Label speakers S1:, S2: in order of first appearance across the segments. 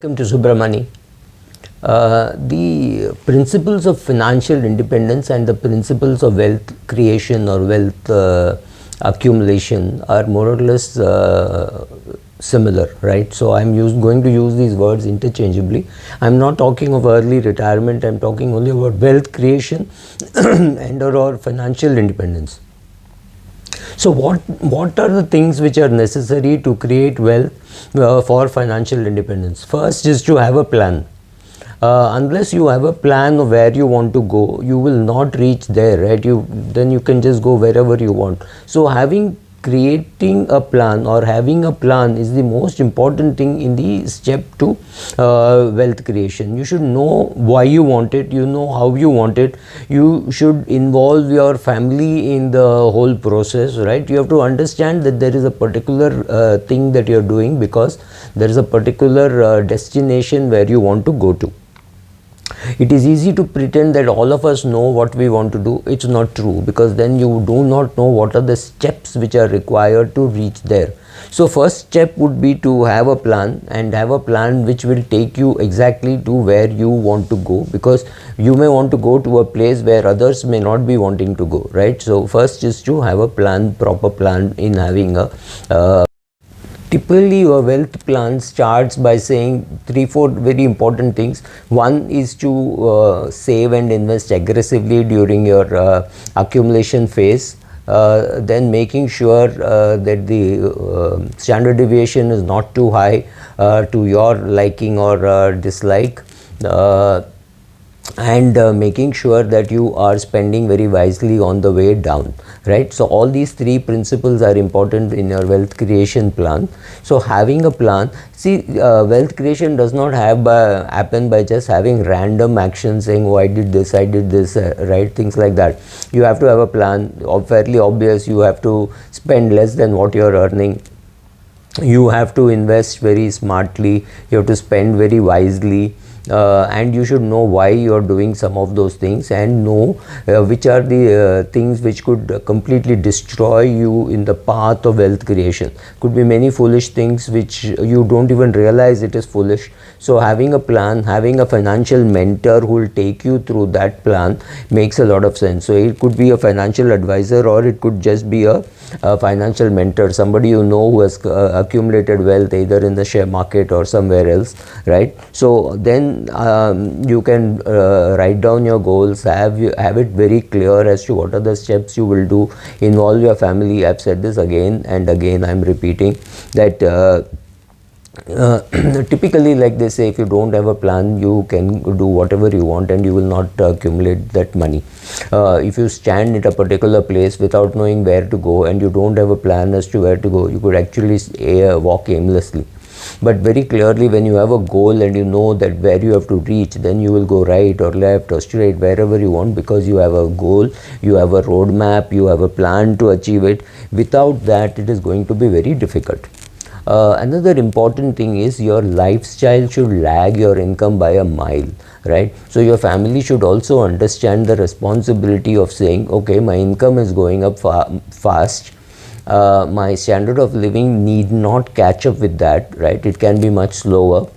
S1: Welcome to Subramani. The principles of financial independence and the principles of wealth creation or wealth accumulation are more or less similar, right? So I'm going to use these words interchangeably. I'm not talking of early retirement, I'm talking only about wealth creation and or financial independence. So what are the things which are necessary to create wealth for financial independence? First is to have a plan. Unless you have a plan of where you want to go, you will not reach there, right? Then you can just go wherever you want. So creating a plan or having a plan is the most important thing in the step to wealth creation. You should know why you want it, you know how you want it, you should involve your family in the whole process, right? You have to understand that there is a particular thing that you're doing because there is a particular destination where you want to go to. It is easy to pretend that all of us know what we want to do. It's not true, because then you do not know what are the steps which are required to reach there. So first step would be to have a plan, and have a plan which will take you exactly to where you want to go, because you may want to go to a place where others may not be wanting to go, right? So first is to have a plan, proper plan in having a typically, your wealth plan starts by saying 3-4 very important things. One is to save and invest aggressively during your accumulation phase. Then making sure that the standard deviation is not too high to your liking or dislike. And making sure that you are spending very wisely on the way down, right? So all these three principles are important in your wealth creation plan. So having a plan, wealth creation does not happen by just having random actions saying, oh, I did this, right? Things like that. You have to have a plan, fairly obvious. You have to spend less than what you're earning. You have to invest very smartly. You have to spend very wisely. And you should know why you are doing some of those things, and know which are the things which could completely destroy you in the path of wealth creation. Could be many foolish things which you don't even realize it is foolish. So having a plan, having a financial mentor who will take you through that plan makes a lot of sense. So it could be a financial advisor, or it could just be a financial mentor, somebody you know who has accumulated wealth either in the share market or somewhere else, right? So then you can write down your goals, have it very clear as to what are the steps you will do, involve your family. I've said this again and again, I'm repeating that typically, like they say, if you don't have a plan, you can do whatever you want and you will not accumulate that money. If you stand at a particular place without knowing where to go and you don't have a plan as to where to go, you could actually walk aimlessly. But very clearly, when you have a goal and you know that where you have to reach, then you will go right or left or straight, wherever you want, because you have a goal, you have a roadmap, you have a plan to achieve it. Without that, it is going to be very difficult. Another important thing is your lifestyle should lag your income by a mile, right? So your family should also understand the responsibility of saying, okay, my income is going up fast. My standard of living need not catch up with that, right? It can be much slower,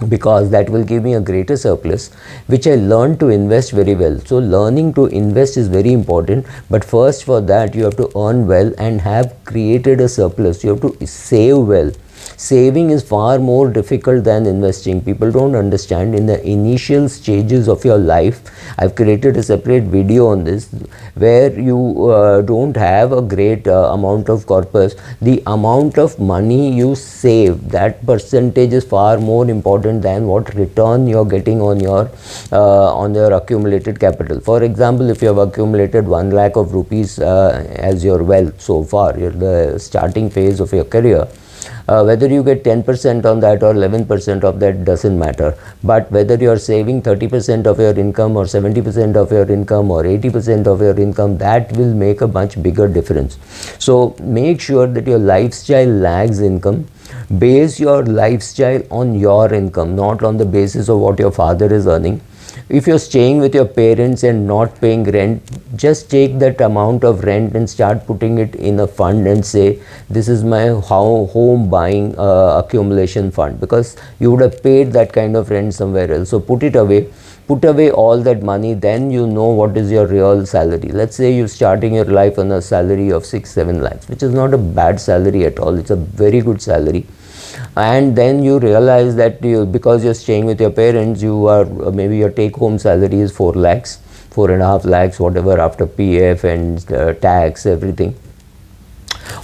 S1: because that will give me a greater surplus, which I learned to invest very well. So learning to invest is very important, but first for that you have to earn well and have created a surplus. You have to save well. Saving is far more difficult than investing. People don't understand. In the initial stages of your life, I've created a separate video on this, where you don't have a great amount of corpus. The amount of money you save, that percentage is far more important than what return you're getting on your accumulated capital. For example, if you have accumulated 1 lakh of rupees as your wealth so far, you're the starting phase of your career, whether you get 10% on that or 11% of that doesn't matter. But whether you're saving 30% of your income or 70% of your income or 80% of your income, that will make a much bigger difference. So make sure that your lifestyle lags income. Base your lifestyle on your income, not on the basis of what your father is earning. If you're staying with your parents and not paying rent, just take that amount of rent and start putting it in a fund and say, this is my home buying accumulation fund, because you would have paid that kind of rent somewhere else. So put it away. Put away all that money, then you know what is your real salary. Let's say you're starting your life on a salary of 6-7 lakhs, which is not a bad salary at all. It's a very good salary. And then you realize that because you're staying with your parents, you are maybe your take home salary is 4 lakhs, 4.5 lakhs, whatever, after PF and tax, everything.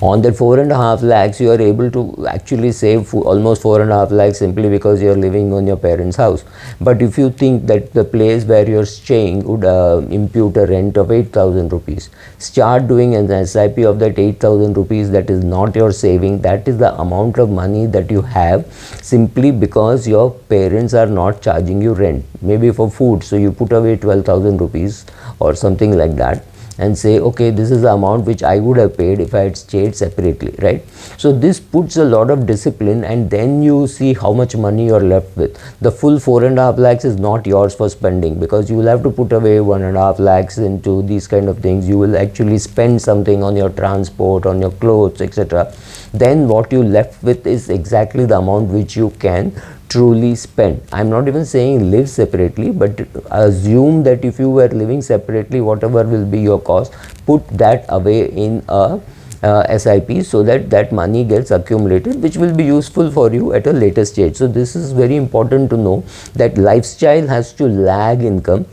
S1: On that 4.5 lakhs, you are able to actually save almost 4.5 lakhs simply because you are living on your parents' house. But if you think that the place where you are staying would impute a rent of 8,000 rupees, start doing an SIP of that 8,000 rupees. That is not your saving, that is the amount of money that you have simply because your parents are not charging you rent, maybe for food. So you put away 12,000 rupees or something like that, and say, okay, this is the amount which I would have paid if I had stayed separately, right? So this puts a lot of discipline, and then you see how much money you are left with. The full 4.5 lakhs is not yours for spending, because you will have to put away 1.5 lakhs into these kind of things. You will actually spend something on your transport, on your clothes, etc. Then what you left with is exactly the amount which you can truly spend. I'm not even saying live separately, but assume that if you were living separately, whatever will be your cost, put that away in a SIP, so that that money gets accumulated, which will be useful for you at a later stage. So this is very important to know, that lifestyle has to lag income,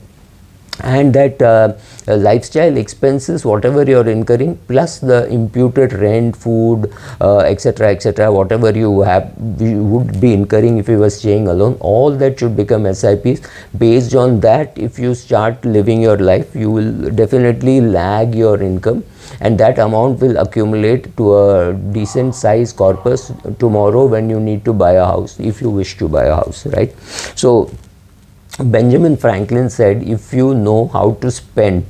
S1: and that lifestyle expenses, whatever you are incurring, plus the imputed rent, food, etc., etc., whatever you would be incurring if you were staying alone, all that should become SIPs. Based on that, if you start living your life, you will definitely lag your income, and that amount will accumulate to a decent size corpus tomorrow when you need to buy a house, if you wish to buy a house, right? So Benjamin Franklin said, if you know how to spend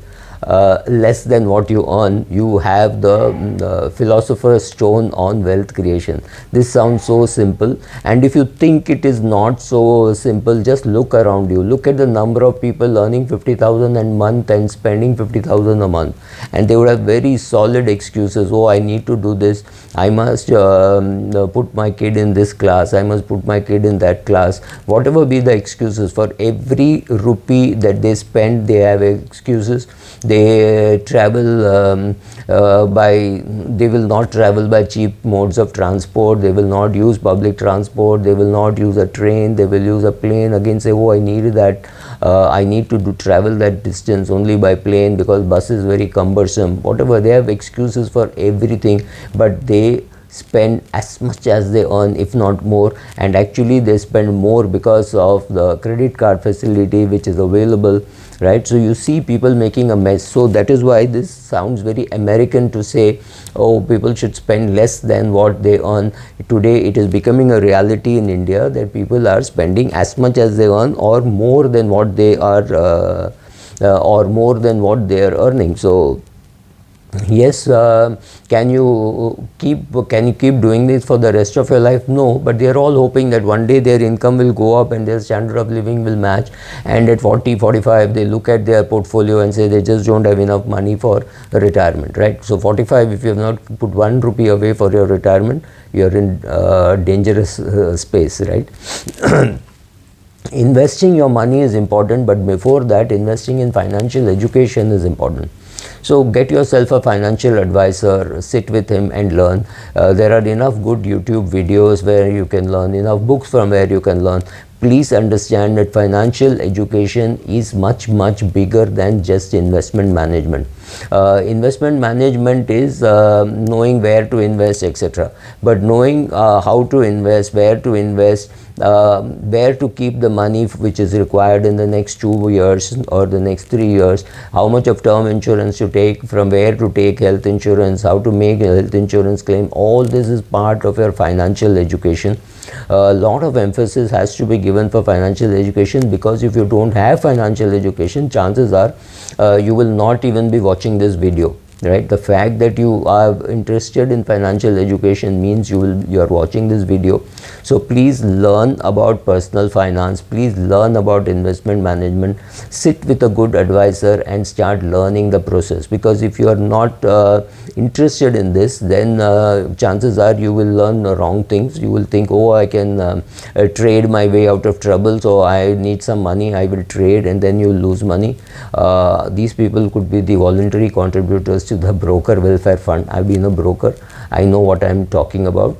S1: less than what you earn, you have the philosopher's stone on wealth creation. This sounds so simple, and if you think it is not so simple, just look around you. Look at the number of people earning 50,000 a month and spending 50,000 a month, and they would have very solid excuses. Oh, I need to do this, I must put my kid in this class, I must put my kid in that class. Whatever be the excuses, for every rupee that they spend, they have excuses. They travel they will not travel by cheap modes of transport, they will not use public transport, they will not use a train, they will use a plane. Again say, oh, I need that, I need to travel that distance only by plane because bus is very cumbersome. Whatever, they have excuses for everything, but they spend as much as they earn, if not more, and actually they spend more because of the credit card facility which is available, right? So you see people making a mess. So that is why this sounds very American to say, oh, people should spend less than what they earn. Today it is becoming a reality in India that people are spending as much as they earn, or more than what they are or more than what they are earning. So yes, can you keep doing this for the rest of your life? No, but they are all hoping that one day their income will go up and their standard of living will match, and at 40, 45 they look at their portfolio and say they just don't have enough money for retirement, right? So 45, if you have not put 1 rupee away for your retirement, you are in dangerous space, right? Investing your money is important, but before that, investing in financial education is important. So get yourself a financial advisor, sit with him and learn. There are enough good YouTube videos where you can learn, enough books from where you can learn. Please understand that financial education is much bigger than just investment management. Investment management is knowing where to invest, etc. But knowing how to invest, where to invest, where to keep the money which is required in the next 2 years or the next 3 years, how much of term insurance to take, from where to take health insurance, how to make a health insurance claim, all this is part of your financial education. A lot of emphasis has to be given for financial education, because if you don't have financial education, chances are you will not even be watching this video. right? The fact that you are interested in financial education means you are watching this video. So please learn about personal finance, please learn about investment management, sit with a good advisor and start learning the process, because if you are not interested in this, then chances are you will learn wrong things. You will think, oh, I can trade my way out of trouble, so I need some money, I will trade, and then you lose money. These people could be the voluntary contributors to the broker welfare fund. I've been a broker, I know what I'm talking about.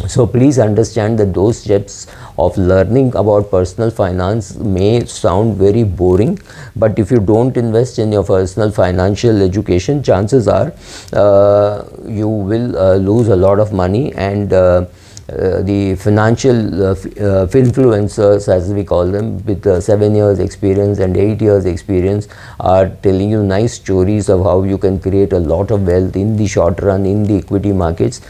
S1: So please understand that those steps of learning about personal finance may sound very boring, but if you don't invest in your personal financial education, chances are you will lose a lot of money, and the financial influencers, as we call them, with 7 years experience and 8 years experience, are telling you nice stories of how you can create a lot of wealth in the short run in the equity markets.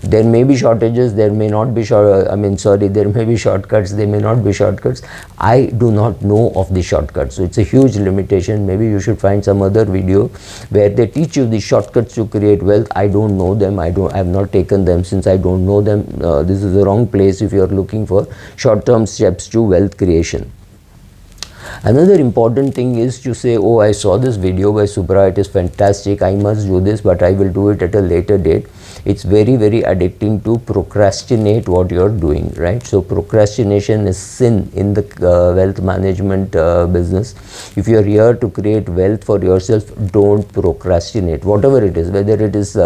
S1: There may be shortages, there may not be there may be shortcuts, there may not be shortcuts. I do not know of the shortcuts, so it's a huge limitation. Maybe you should find some other video where they teach you the shortcuts to create wealth. I don't know them, I have not taken them. Since I don't know them, this is the wrong place if you are looking for short-term steps to wealth creation. Another important thing is to say, oh, I saw this video by Subra, it is fantastic, I must do this, but I will do it at a later date. It's very, very addicting to procrastinate what you're doing, right? So procrastination is sin in the wealth management business. If you're here to create wealth for yourself, don't procrastinate. Whatever it is, whether it is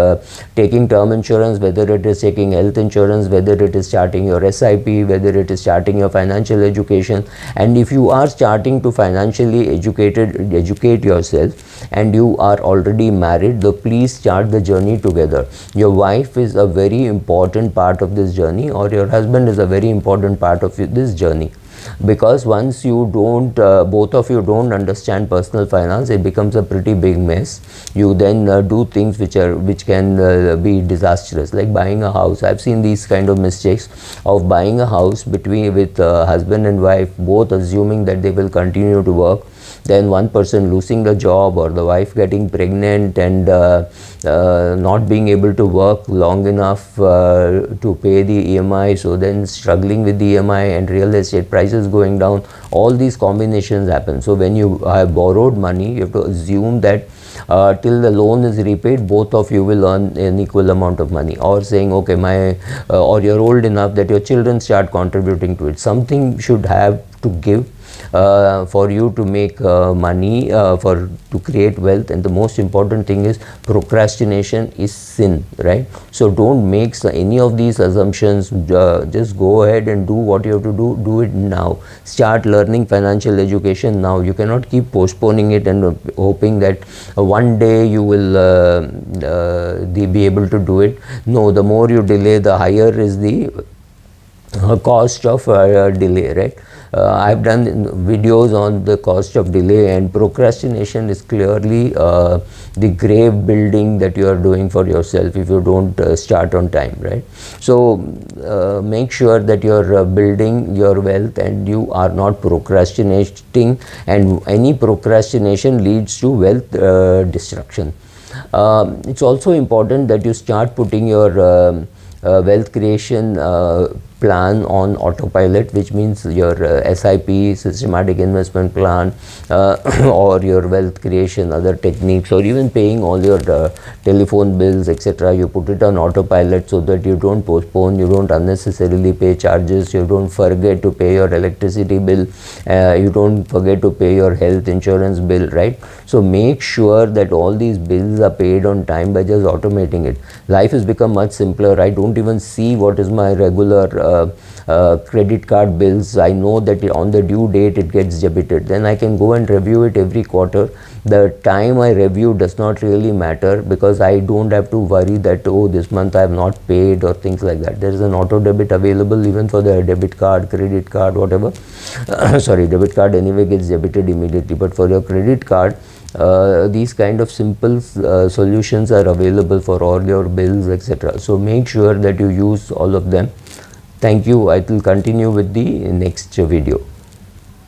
S1: taking term insurance, whether it is taking health insurance, whether it is starting your SIP, whether it is starting your financial education. And if you are starting to financially educate yourself and you are already married, then please start the journey together. Your wife is a very important part of this journey, or your husband is a very important part of this journey, because once you don't both of you don't understand personal finance, it becomes a pretty big mess. You then do things which can be disastrous, like buying a house. I've seen these kind of mistakes of buying a house with husband and wife both assuming that they will continue to work, then one person losing the job, or the wife getting pregnant and not being able to work long enough to pay the EMI, so then struggling with the EMI and real estate prices going down. All these combinations happen. So when you have borrowed money, you have to assume that till the loan is repaid, both of you will earn an equal amount of money, or saying, okay, or you're old enough that your children start contributing to it. Something should have to give for you to make money, to create wealth. And the most important thing is, procrastination is sin, right? So don't make any of these assumptions. Just go ahead and do what you have to do it now. Start learning financial education now. You cannot keep postponing it and hoping that one day you will be able to do it. No, the more you delay, the higher is the cost of delay, right? I've done videos on the cost of delay, and procrastination is clearly the grave building that you are doing for yourself if you don't start on time, right? So make sure that you're building your wealth and you are not procrastinating, and any procrastination leads to wealth destruction. It's also important that you start putting your wealth creation plan on autopilot, which means your SIP, systematic investment plan, or your wealth creation, other techniques, or even paying all your telephone bills, etc. You put it on autopilot so that you don't postpone, you don't unnecessarily pay charges, you don't forget to pay your electricity bill, you don't forget to pay your health insurance bill, right? So make sure that all these bills are paid on time by just automating it. Life has become much simpler. I don't even see what is my regular credit card bills. I know that on the due date it gets debited. Then I can go and review it every quarter. The time I review does not really matter, because I don't have to worry that, oh, this month I have not paid, or things like that. There is an auto debit available even for the debit card, credit card, whatever. Sorry, debit card anyway gets debited immediately, but for your credit card, these kind of simple solutions are available for all your bills, etc. So make sure that you use all of them. Thank you. I will continue with the next video.